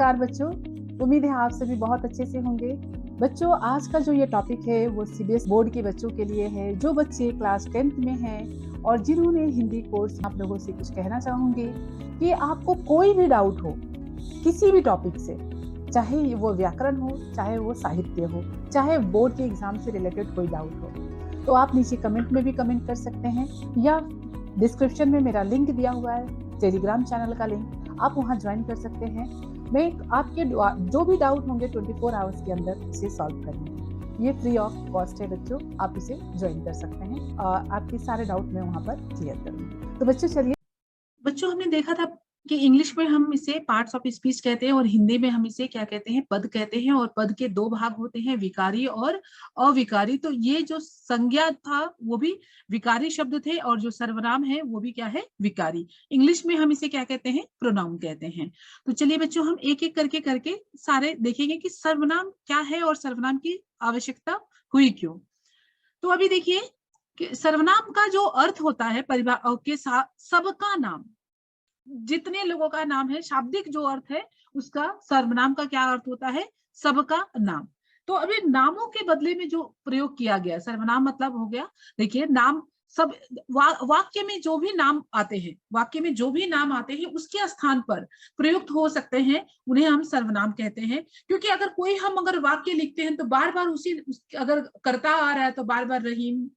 नमस्कार बच्चों, उम्मीद है आप सभी बहुत अच्छे से होंगे। बच्चों, आज का जो ये टॉपिक है वो सीबीएसई बोर्ड के बच्चों के लिए है, जो बच्चे क्लास 10th में हैं और जिन्होंने हिंदी कोर्स। आप लोगों से कुछ कहना चाहूंगी कि आपको कोई भी डाउट हो किसी भी टॉपिक से, चाहे वो व्याकरण हो, चाहे वो साहित्य हो, चाहे बोर्ड के एग्जाम से रिलेटेड कोई डाउट हो, तो आप नीचे कमेंट में भी कमेंट कर सकते हैं या डिस्क्रिप्शन में मेरा लिंक दिया हुआ है, टेलीग्राम चैनल का लिंक, आप वहां ज्वाइन कर सकते हैं। मैं आपके जो भी डाउट होंगे 24 आवर्स के अंदर उसे सॉल्व करूंगी। ये फ्री ऑफ कॉस्ट है बच्चों, आप इसे ज्वाइन कर सकते हैं और आपके सारे डाउट मैं वहां पर क्लियर करूंगी। तो बच्चों चलिए, बच्चों हमने देखा था कि इंग्लिश में हम इसे पार्ट्स ऑफ स्पीच कहते हैं और हिंदी में हम इसे क्या कहते हैं, पद कहते हैं। और पद के दो भाग होते हैं, विकारी और अविकारी। तो ये जो संज्ञा था वो भी विकारी शब्द थे और जो सर्वनाम है वो भी क्या है, विकारी। इंग्लिश में हम इसे क्या कहते हैं, प्रोनाउन कहते हैं। तो चलिए बच्चों, हम एक एक करके सारे देखेंगे कि सर्वनाम क्या है और सर्वनाम की आवश्यकता हुई क्यों। तो अभी देखिए कि सर्वनाम का जो अर्थ होता है परिवार के साथ सबका नाम, जितने लोगों का नाम है, शाब्दिक जो अर्थ है उसका सर्वनाम का क्या अर्थ होता है, सबका नाम। तो अभी नामों के बदले में जो प्रयोग किया गया सर्वनाम मतलब हो गया, देखिए नाम सब वाक्य में जो भी नाम आते हैं, वाक्य में जो भी नाम आते हैं उसके स्थान पर प्रयुक्त हो सकते हैं, उन्हें हम सर्वनाम कहते हैं। क्योंकि अगर वाक्य लिखते हैं तो बार बार अगर करता आ रहा है तो बार बार रहीम,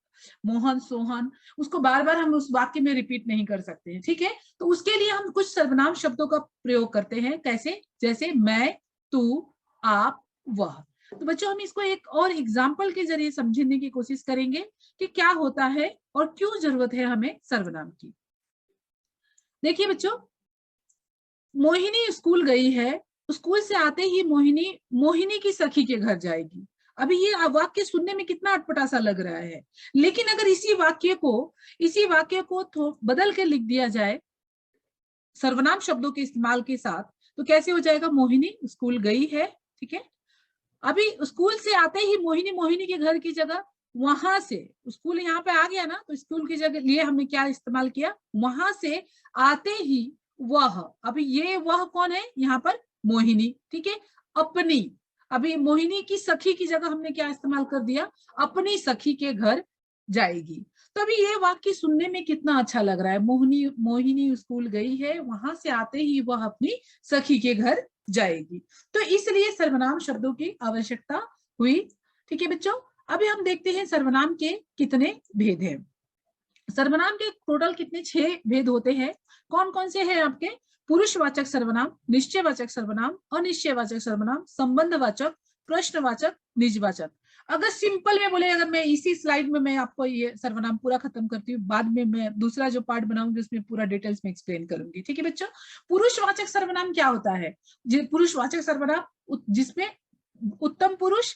मोहन, सोहन, उसको बार बार हम उस वाक्य में रिपीट नहीं कर सकते हैं, ठीक है। तो उसके लिए हम कुछ सर्वनाम शब्दों का प्रयोग करते हैं। कैसे? जैसे मैं, तू, आप, वह। तो बच्चों हम इसको एक और एग्जाम्पल के जरिए समझने की कोशिश करेंगे कि क्या होता है और क्यों जरूरत है हमें सर्वनाम की। देखिए बच्चों, मोहिनी स्कूल गई है, स्कूल से आते ही मोहिनी की सखी के घर जाएगी। अभी ये वाक्य सुनने में कितना अटपटा सा लग रहा है, लेकिन अगर इसी वाक्य को बदल के लिख दिया जाए सर्वनाम शब्दों के इस्तेमाल के साथ, तो कैसे हो जाएगा, मोहिनी स्कूल गई है, ठीक है। अभी स्कूल से आते ही मोहिनी के घर की जगह वहां से, स्कूल यहाँ पे आ गया ना, तो स्कूल की जगह लिए हमने क्या इस्तेमाल किया, वहां से आते ही वह। अभी ये वह कौन है यहाँ पर, मोहिनी, ठीक है। अपनी, अभी मोहिनी की सखी की जगह हमने क्या इस्तेमाल कर दिया, अपनी सखी के घर जाएगी। तो अभी ये वाक्य सुनने में कितना अच्छा लग रहा है, मोहिनी स्कूल गई है, वहां से आते ही वह अपनी सखी के घर जाएगी। तो इसलिए सर्वनाम शब्दों की आवश्यकता हुई, ठीक है बच्चों। अभी हम देखते हैं सर्वनाम के कितने भेद हैं। सर्वनाम के टोटल कितने, 6 भेद होते हैं। कौन कौन से हैं आपके, पुरुषवाचक सर्वनाम, निश्चयवाचक सर्वनाम, अनिश्चयवाचक सर्वनाम, संबंधवाचक, प्रश्नवाचक, निजवाचक। अगर सिंपल में बोले, अगर मैं इसी स्लाइड में मैं आपको ये सर्वनाम पूरा खत्म करती हूँ, बाद में मैं दूसरा जो पार्ट बनाऊंगी उसमें पूरा डिटेल्स में एक्सप्लेन करूंगी, ठीक है बच्चों। पुरुषवाचक सर्वनाम क्या होता है, पुरुषवाचक सर्वनाम जिसमें उत्तम पुरुष,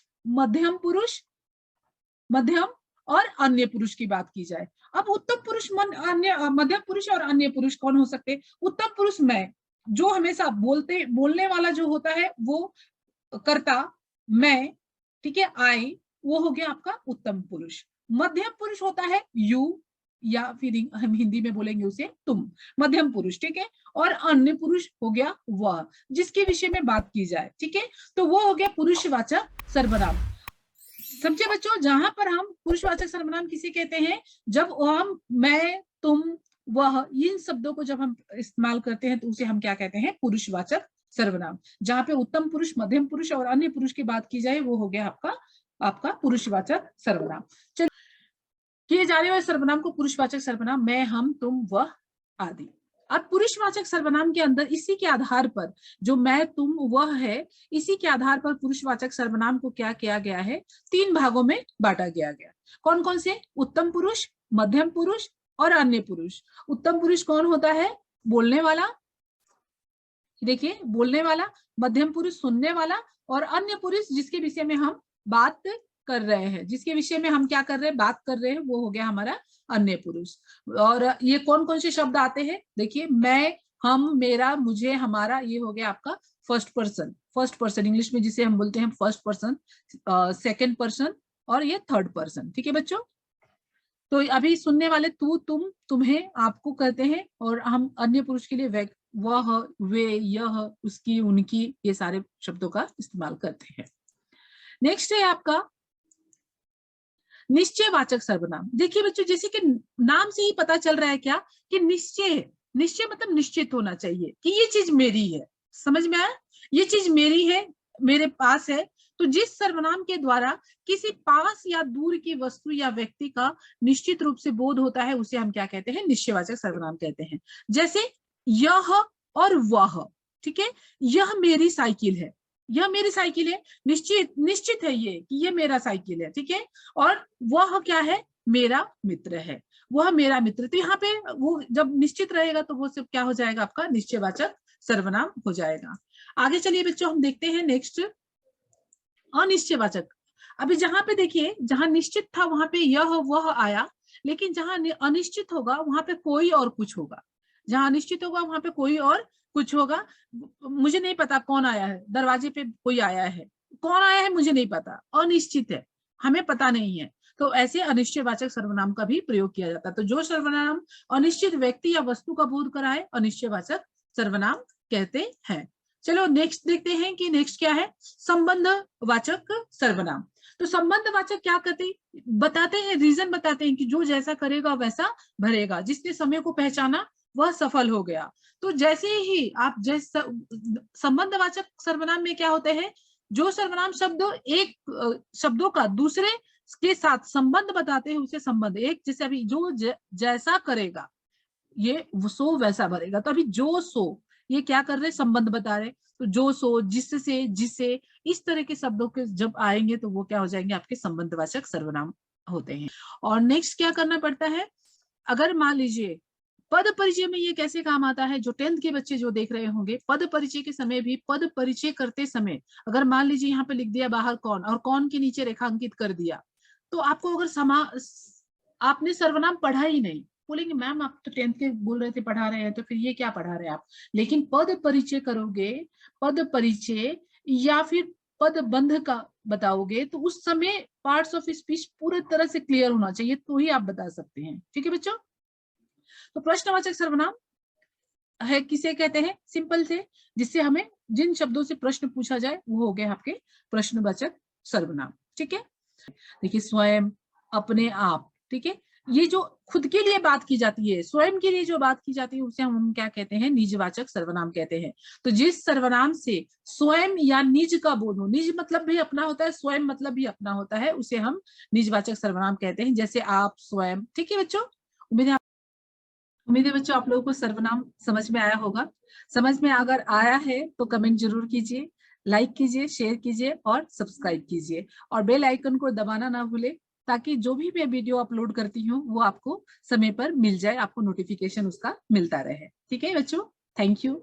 मध्यम और अन्य पुरुष की बात की जाए। अब उत्तम पुरुष, मध्यम पुरुष और अन्य पुरुष कौन हो सकते हैं। उत्तम पुरुष मैं, जो हमेशा बोलने वाला जो होता है वो कर्ता, मैं, ठीक है, आई, वो हो गया आपका उत्तम पुरुष। मध्यम पुरुष होता है यू, या फिर हम हिंदी में बोलेंगे उसे तुम, मध्यम पुरुष, ठीक है। और अन्य पुरुष हो गया वह, जिसके विषय में बात की जाए, ठीक है। तो वो हो गया पुरुषवाचक सर्वनाम। समझे बच्चों, जहां पर हम पुरुषवाचक सर्वनाम किसे कहते हैं, जब हम मैं, तुम, वह, इन शब्दों को जब हम इस्तेमाल करते हैं तो उसे हम क्या कहते हैं, पुरुषवाचक सर्वनाम। जहां पे उत्तम पुरुष, मध्यम पुरुष और अन्य पुरुष की बात की जाए वो हो गया आपका पुरुषवाचक सर्वनाम। चलिए, किए जाने वाले सर्वनाम को पुरुषवाचक सर्वनाम, मैं, हम, तुम, वह आदि। अब पुरुषवाचक सर्वनाम के अंदर इसी के आधार पर, जो मैं, तुम, वह है, इसी के आधार पर पुरुषवाचक सर्वनाम को क्या किया गया है, 3 भागों में बांटा गया। कौन कौन से, उत्तम पुरुष, मध्यम पुरुष और अन्य पुरुष। उत्तम पुरुष कौन होता है, बोलने वाला, देखिए बोलने वाला, मध्यम पुरुष सुनने वाला, और अन्य पुरुष जिसके विषय में हम बात कर रहे हैं, जिसके विषय में हम क्या कर रहे हैं, बात कर रहे हैं, वो हो गया हमारा अन्य पुरुष। और ये कौन कौन से शब्द आते हैं, देखिए मैं, हम, मेरा, मुझे, हमारा, ये हो गया आपका फर्स्ट पर्सन इंग्लिश में जिसे हम बोलते हैं फर्स्ट पर्सन, सेकंड पर्सन और ये थर्ड पर्सन, ठीक है बच्चों। तो अभी सुनने वाले तू, तुम, तुम्हें, आपको कहते हैं, और हम अन्य पुरुष के लिए वह, वे, यह, उसकी, उनकी, ये सारे शब्दों का इस्तेमाल करते हैं। नेक्स्ट है आपका निश्चयवाचक सर्वनाम। देखिए बच्चों, जैसे कि नाम से ही पता चल रहा है क्या कि निश्चय, निश्चय मतलब निश्चित होना चाहिए कि ये चीज मेरी है। समझ में आया? ये चीज मेरी है, मेरे पास है। तो जिस सर्वनाम के द्वारा किसी पास या दूर की वस्तु या व्यक्ति का निश्चित रूप से बोध होता है, उसे हम क्या कहते हैं? निश्चयवाचक सर्वनाम कहते हैं। जैसे यह और वह, ठीक है, यह मेरी साइकिल है, यह मेरी साइकिल है, निश्चित निश्चित है ये कि ये मेरा साइकिल है, ठीक है। और वह क्या है? मेरा मित्र है, वह मेरा मित्र। तो यहाँ पे वो जब निश्चित रहेगा तो वो सब क्या हो जाएगा? आपका निश्चयवाचक सर्वनाम हो जाएगा। आगे चलिए बच्चों, हम देखते हैं नेक्स्ट अनिश्चयवाचक। अभी जहां पे देखिए, जहां निश्चित था वहां पे यह वह आया, लेकिन जहां अनिश्चित होगा वहां पे कोई और कुछ होगा। जहां अनिश्चित होगा वहां पे कोई और कुछ होगा। मुझे नहीं पता कौन आया है, दरवाजे पे कोई आया है, कौन आया है मुझे नहीं पता, अनिश्चित है, हमें पता नहीं है। तो ऐसे अनिश्चयवाचक सर्वनाम का भी प्रयोग किया जाता है। तो जो सर्वनाम अनिश्चित व्यक्ति या वस्तु का बोध कराए, अनिश्चयवाचक सर्वनाम कहते हैं। चलो नेक्स्ट देखते हैं कि नेक्स्ट क्या है, संबंधवाचक सर्वनाम। तो संबंधवाचक क्या कहते, बताते हैं, रीजन बताते हैं कि जो जैसा करेगा वैसा भरेगा, जिसने समय को पहचाना वह सफल हो गया। तो जैसे ही आप संबंधवाचक सर्वनाम में क्या होते हैं, जो सर्वनाम शब्द एक शब्दों का दूसरे के साथ संबंध बताते हैं उसे संबंध। एक जैसे अभी जो जैसा करेगा ये सो वैसा भरेगा। तो अभी जो सो ये क्या कर रहे, संबंध बता रहे। तो जो सो, जिससे, जिसे, इस तरह के शब्दों के जब आएंगे तो वो क्या हो जाएंगे? आपके संबंधवाचक सर्वनाम होते हैं। और नेक्स्ट क्या करना पड़ता है, अगर मान लीजिए पद परिचय में ये कैसे काम आता है, जो 10th के बच्चे जो देख रहे होंगे, पद परिचय के समय भी पद परिचय करते समय अगर मान लीजिए यहाँ पे लिख दिया बाहर कौन और कौन के नीचे रेखांकित कर दिया, तो आपको अगर आपने सर्वनाम पढ़ा ही नहीं, बोलेंगे मैम आप तो 10th के बोल रहे थे पढ़ा रहे हैं, तो फिर ये क्या पढ़ा रहे हैं आप। लेकिन पद परिचय करोगे, पद परिचय या फिर पद बंध का बताओगे, तो उस समय पार्ट्स ऑफ स्पीच पूरी तरह से क्लियर होना चाहिए, तो ही आप बता सकते हैं। ठीक है बच्चों। तो प्रश्नवाचक सर्वनाम है किसे कहते हैं? सिंपल से, जिससे हमें जिन शब्दों से प्रश्न पूछा जाए वो हो गए आपके प्रश्नवाचक सर्वनाम। ठीक है। देखिए स्वयं, अपने आप, ठीक है, ये जो खुद के लिए बात की जाती है, स्वयं के लिए जो बात की जाती है उसे हम क्या कहते हैं? निजवाचक सर्वनाम कहते हैं। तो जिस सर्वनाम से स्वयं या निज का बोध हो, निज मतलब भी अपना होता है, स्वयं मतलब भी अपना होता है, उसे हम निजवाचक सर्वनाम कहते हैं। जैसे आप, स्वयं। ठीक है बच्चों, उम्मीद है बच्चों आप लोगों को सर्वनाम समझ में आया होगा। समझ में अगर आया है तो कमेंट जरूर कीजिए, लाइक कीजिए, शेयर कीजिए और सब्सक्राइब कीजिए, और बेल आइकन को दबाना ना भूले, ताकि जो भी मैं वीडियो अपलोड करती हूँ वो आपको समय पर मिल जाए, आपको नोटिफिकेशन उसका मिलता रहे। ठीक है बच्चों, थैंक यू।